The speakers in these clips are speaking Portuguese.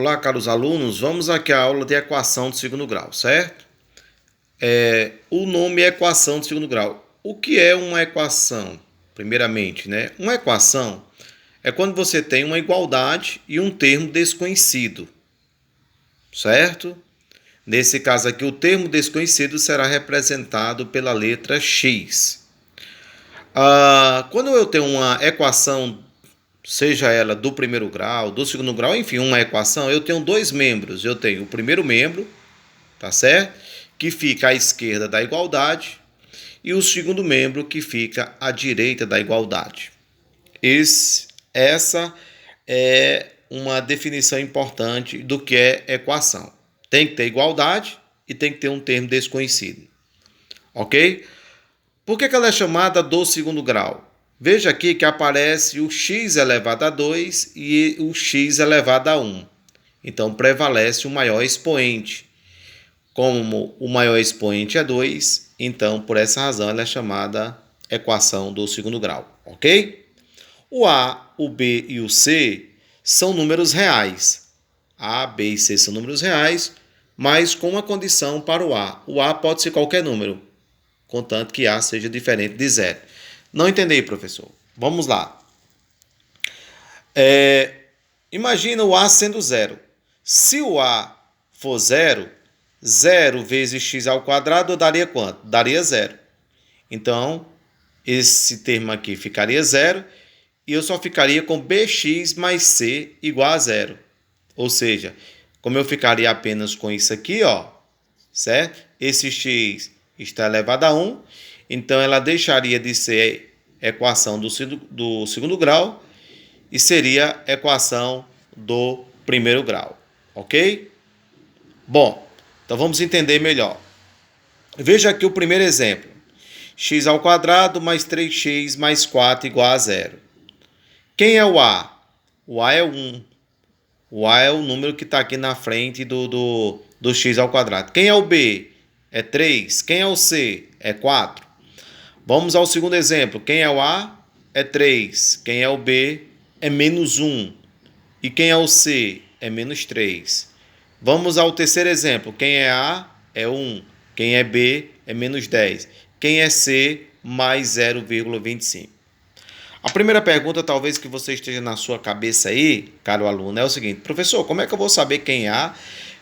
Olá, caros alunos, vamos aqui à aula de equação de segundo grau, certo? O nome é equação de segundo grau. O que é uma equação? Primeiramente, né? Uma equação é quando você tem uma igualdade e um termo desconhecido, certo? Nesse caso aqui, o termo desconhecido será representado pela letra X. Quando eu tenho uma equação, seja ela do primeiro grau, do segundo grau, enfim, uma equação, eu tenho dois membros. Eu tenho o primeiro membro, tá certo? Que fica à esquerda da igualdade, e o segundo membro que fica à direita da igualdade. Essa é uma definição importante do que é equação. Tem que ter igualdade e tem que ter um termo desconhecido. Ok? Por que ela é chamada do segundo grau? Veja aqui que aparece o x elevado a 2 e o x elevado a 1. Então, prevalece o maior expoente. Como o maior expoente é 2, então, por essa razão, ela é chamada equação do segundo grau. Ok? O A, o B e o C são números reais. A, B e C são números reais, mas com uma condição para o A. O A pode ser qualquer número, contanto que A seja diferente de zero. Não entendi, professor. Vamos lá. Imagina o A sendo zero. Se o A for zero, 0 vezes x ao quadrado daria quanto? Daria zero. Então, esse termo aqui ficaria zero e eu só ficaria com bx mais c igual a zero. Ou seja, como eu ficaria apenas com isso aqui, ó, certo? Esse x está elevado a 1, então ela deixaria de ser equação do segundo grau e seria equação do primeiro grau, ok? Bom, então vamos entender melhor. Veja aqui o primeiro exemplo. X ao quadrado mais 3x mais 4 igual a zero. Quem é o A? O A é 1. O A é o número que está aqui na frente do x ao quadrado. Quem é o B? É 3. Quem é o C? É 4. Vamos ao segundo exemplo. Quem é o A? É 3. Quem é o B? É menos 1. E quem é o C? É menos 3. Vamos ao terceiro exemplo. Quem é A? É 1. Quem é B? É menos 10. Quem é C? Mais 0,25. A primeira pergunta, talvez que você esteja na sua cabeça aí, caro aluno, é o seguinte: professor, como é que eu vou saber quem é A?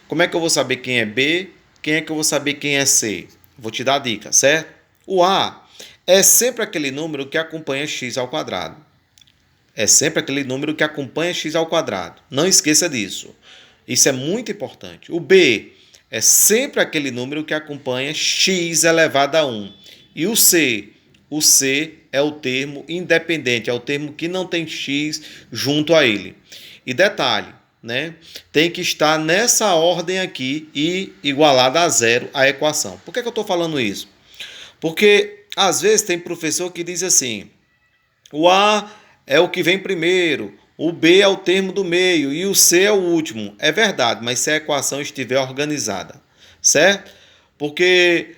Como é que eu vou saber quem é B? Quem é que eu vou saber quem é C? Vou te dar a dica, certo? O A é sempre aquele número que acompanha x ao quadrado. É sempre aquele número que acompanha x ao quadrado. Não esqueça disso. Isso é muito importante. O B é sempre aquele número que acompanha x elevado a 1. E o C é o termo independente, é o termo que não tem x junto a ele. E detalhe, né? Tem que estar nessa ordem aqui e igualada a zero a equação. Por que eu estou falando isso? Porque às vezes tem professor que diz assim: o A é o que vem primeiro, o B é o termo do meio e o C é o último. É verdade, mas se a equação estiver organizada, certo? Porque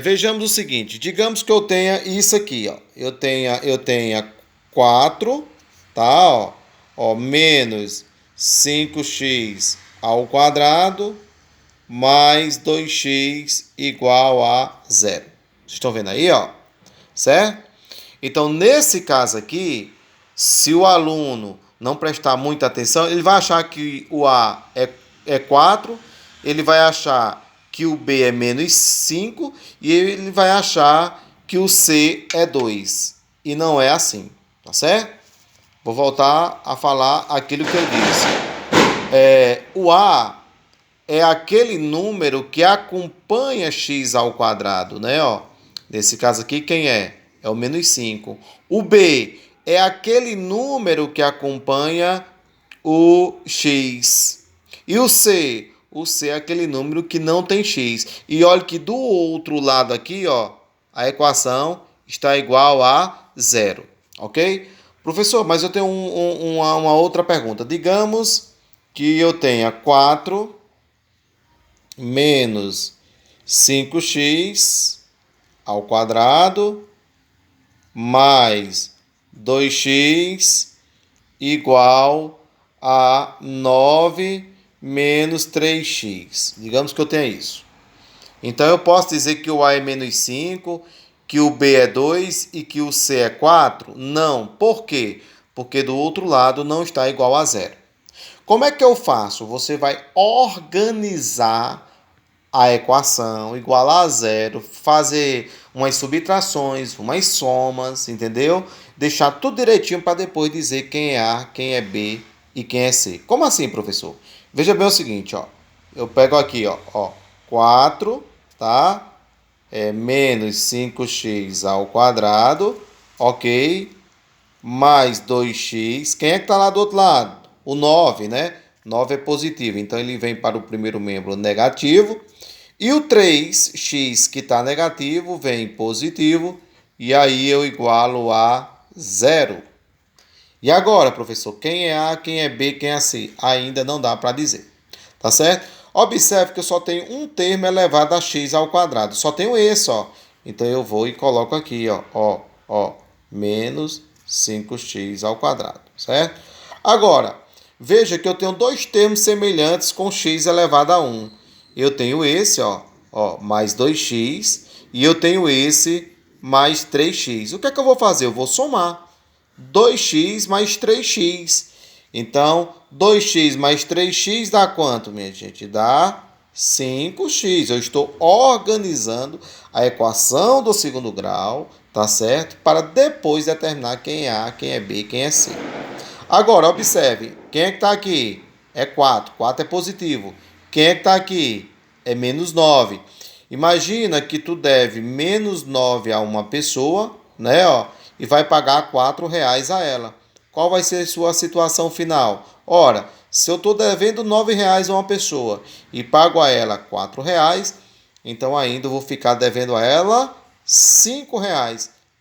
vejamos o seguinte: digamos que eu tenha isso aqui, ó. Eu tenha 4, tá? Ó, menos 5x ao quadrado mais 2x igual a zero. Vocês estão vendo aí, ó? Certo? Então, nesse caso aqui, se o aluno não prestar muita atenção, ele vai achar que o A é 4, ele vai achar que o B é menos 5 e ele vai achar que o C é 2. E não é assim, tá certo? Vou voltar a falar aquilo que eu disse. O A é aquele número que acompanha x ao quadrado, né? Ó, nesse caso aqui, quem é? É o menos 5. O B é aquele número que acompanha o x. E o C? O C é aquele número que não tem x. E olha que do outro lado aqui, ó, a equação está igual a zero. Ok? Professor, mas eu tenho uma outra pergunta. Digamos que eu tenha 4 menos 5x ao quadrado mais 2x igual a 9 menos 3x. Digamos que eu tenha isso. Então, eu posso dizer que o A é menos 5, que o B é 2 e que o C é 4? Não. Por quê? Porque do outro lado não está igual a zero. Como é que eu faço? Você vai organizar a equação, igualar a zero, fazer umas subtrações, umas somas, entendeu? Deixar tudo direitinho para depois dizer quem é A, quem é B e quem é C. Como assim, professor? Veja bem o seguinte, ó. Eu pego aqui, ó 4, tá? Menos 5x ao quadrado, ok? Mais 2x. Quem é que está lá do outro lado? O 9, né? 9 é positivo, então ele vem para o primeiro membro negativo. E o 3x que está negativo vem positivo, e aí eu igualo a zero. E agora, professor, quem é A, quem é B, quem é C? Ainda não dá para dizer, tá certo? Observe que eu só tenho um termo elevado a x ao quadrado, só tenho esse, ó. Então eu vou e coloco aqui, ó, menos 5x ao quadrado, certo? Agora, veja que eu tenho dois termos semelhantes com x elevado a 1. Eu tenho esse, ó, mais 2x, e eu tenho esse mais 3x. O que é que eu vou fazer? Eu vou somar 2x mais 3x. Então, 2x mais 3x dá quanto, minha gente? Dá 5x. Eu estou organizando a equação do segundo grau, tá certo? Para depois determinar quem é A, quem é B, quem é C. Agora, observe. Quem é que está aqui? É 4. 4 é positivo. Quem é que está aqui? É menos 9. Imagina que tu deve menos 9 a uma pessoa, né? Ó, e vai pagar R$ 4 a ela. Qual vai ser a sua situação final? Ora, se eu estou devendo R$ 9 a uma pessoa e pago a ela R$ 4, então ainda eu vou ficar devendo a ela R$ 5.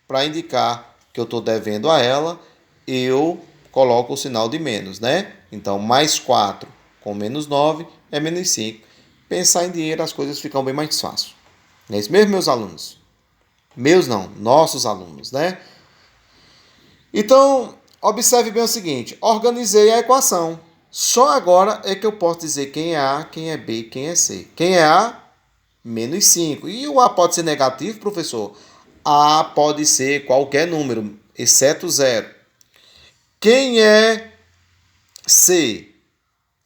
Para indicar que eu estou devendo a ela, eu coloco o sinal de menos, né? Então, mais 4 com menos 9 é menos 5. Pensar em dinheiro, as coisas ficam bem mais fáceis. Não é isso mesmo, meus alunos? Meus não, nossos alunos, né? Então, observe bem o seguinte, organizei a equação. Só agora é que eu posso dizer quem é A, quem é B, quem é C. Quem é A? Menos 5. E o A pode ser negativo, professor? A pode ser qualquer número, exceto zero. Quem é C?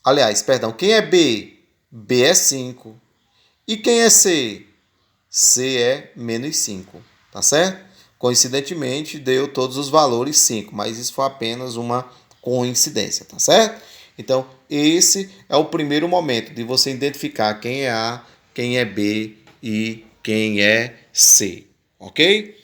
Aliás, perdão, quem é B? B é 5. E quem é C? C é menos 5, tá certo? Coincidentemente, deu todos os valores 5, mas isso foi apenas uma coincidência, tá certo? Então, esse é o primeiro momento de você identificar quem é A, quem é B e quem é C, ok?